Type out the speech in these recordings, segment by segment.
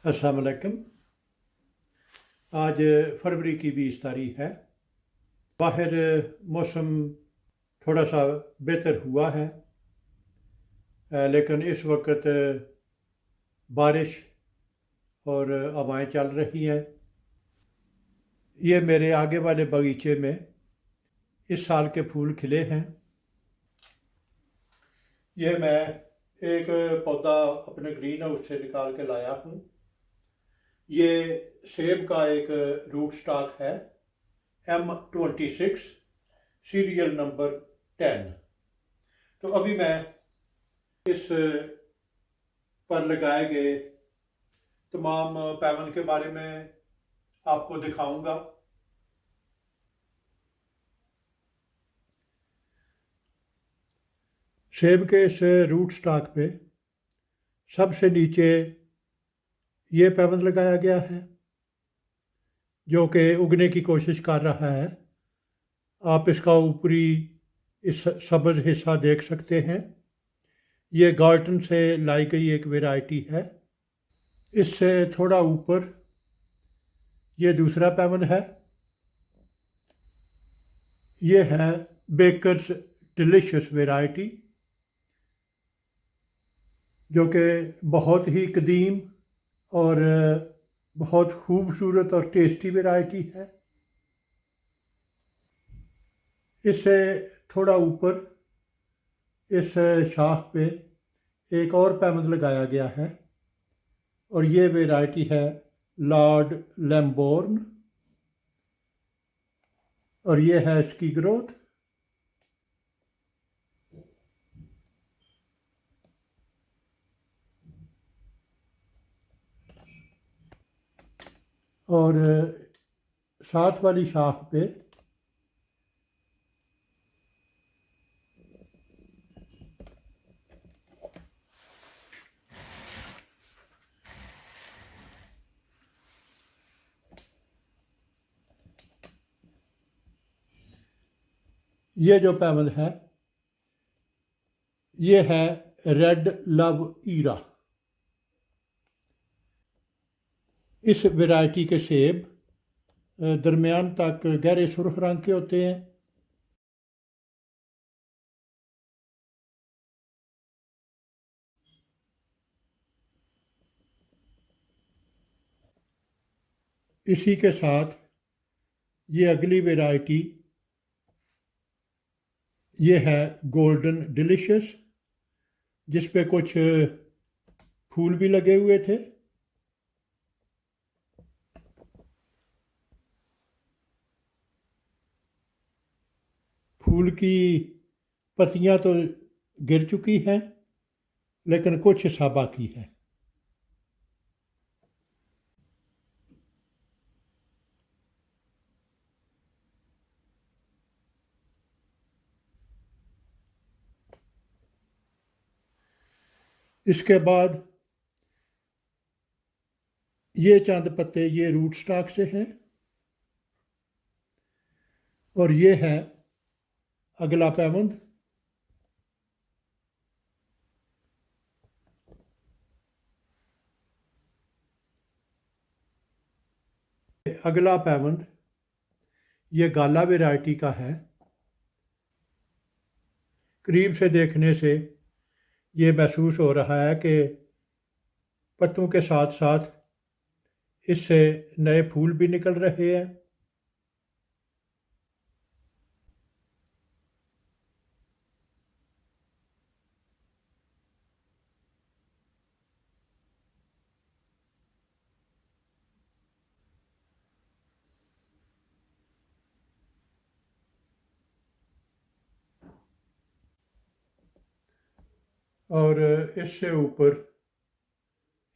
अस्सलाम वालेकुम। आज फरवरी की 20 तारीख है। बाहर मौसम थोड़ा सा बेहतर हुआ है, लेकिन इस वक्त बारिश और हवाएं चल रही हैं। ये मेरे आगे वाले बगीचे में इस साल के फूल खिले हैं। ये मैं एक पौधा अपने ग्रीन हाउस से निकाल के लाया हूँ। ये सेब का एक रूट स्टॉक है, M26 सीरियल नंबर 10। तो अभी मैं इस पर लगाए गए तमाम पैवन के बारे में आपको दिखाऊंगा। सेब के इस रूट स्टॉक पे सबसे नीचे ये पैवन लगाया गया है, जो कि उगने की कोशिश कर रहा है। आप इसका ऊपरी इस सब्ज हिस्सा देख सकते हैं। ये गार्टन से लाई गई एक वैरायटी है। इससे थोड़ा ऊपर ये दूसरा पैवन है। ये है बेकर्स डिलीशियस वैरायटी, जो कि बहुत ही कदीम और बहुत खूबसूरत और टेस्टी वैरायटी है। इससे थोड़ा ऊपर इस शाख पे एक और पैवन लगाया गया है, और ये वैरायटी है लॉर्ड लैम्बोर्न, और ये है इसकी ग्रोथ। और साथ वाली शाख पे ये जो पैवन है, ये है रेड लव ईरा। इस वैरायटी के सेब दरमियान तक गहरे सुर्ख रंग के होते हैं। इसी के साथ ये अगली वैरायटी ये है गोल्डन डिलीशियस, जिस पे कुछ फूल भी लगे हुए थे। फूल की पत्तियां तो गिर चुकी हैं, लेकिन कुछ हिस्सा बाकी है। इसके बाद ये चंद पत्ते ये रूट स्टॉक से हैं, और ये है अगला पैवंद। अगला पैवंद ये गाला वैरायटी का है। करीब से देखने से ये महसूस हो रहा है कि पत्तों के साथ साथ इससे नए फूल भी निकल रहे हैं। और इससे ऊपर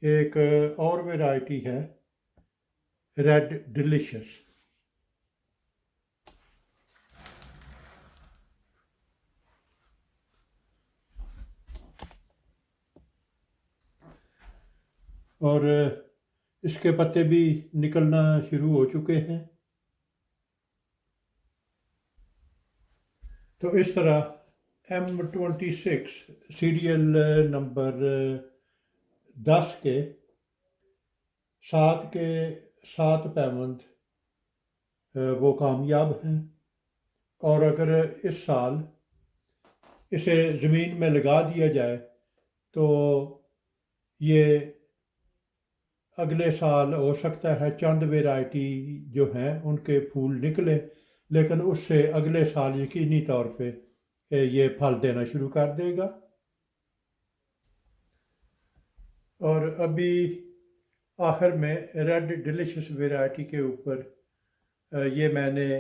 एक और वैरायटी है रेड डिलीशियस। और इसके पत्ते भी निकलना शुरू हो चुके हैं। तो इस तरह M26 सीरियल नंबर 10 के 7 के 7 पैबंद वो कामयाब हैं। और अगर इस साल इसे ज़मीन में लगा दिया जाए तो ये अगले साल हो सकता है चंद वैरायटी जो हैं उनके फूल निकले, लेकिन उससे अगले साल यकीनी तौर पे ये फल देना शुरू कर देगा। और अभी आखिर में रेड डिलीशियस वैरायटी के ऊपर ये मैंने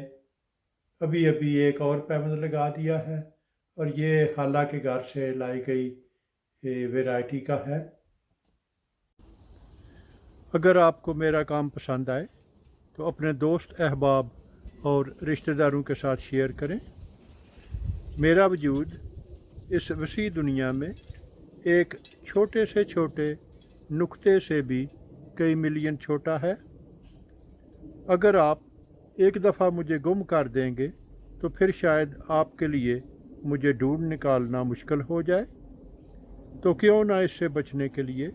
अभी अभी एक और पैबंद लगा दिया है, और ये खाला के घर से लाई गई वैरायटी का है। अगर आपको मेरा काम पसंद आए तो अपने दोस्त अहबाब और रिश्तेदारों के साथ शेयर करें। मेरा वजूद इस वसी दुनिया में एक छोटे से छोटे नुक्ते से भी कई मिलियन छोटा है। अगर आप एक दफ़ा मुझे गुम कर देंगे तो फिर शायद आपके लिए मुझे ढूंढ निकालना मुश्किल हो जाए। तो क्यों ना इससे बचने के लिए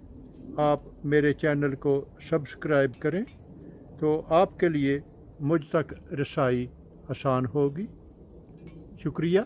आप मेरे चैनल को सब्सक्राइब करें, तो आपके लिए मुझ तक रसाई आसान होगी। शुक्रिया।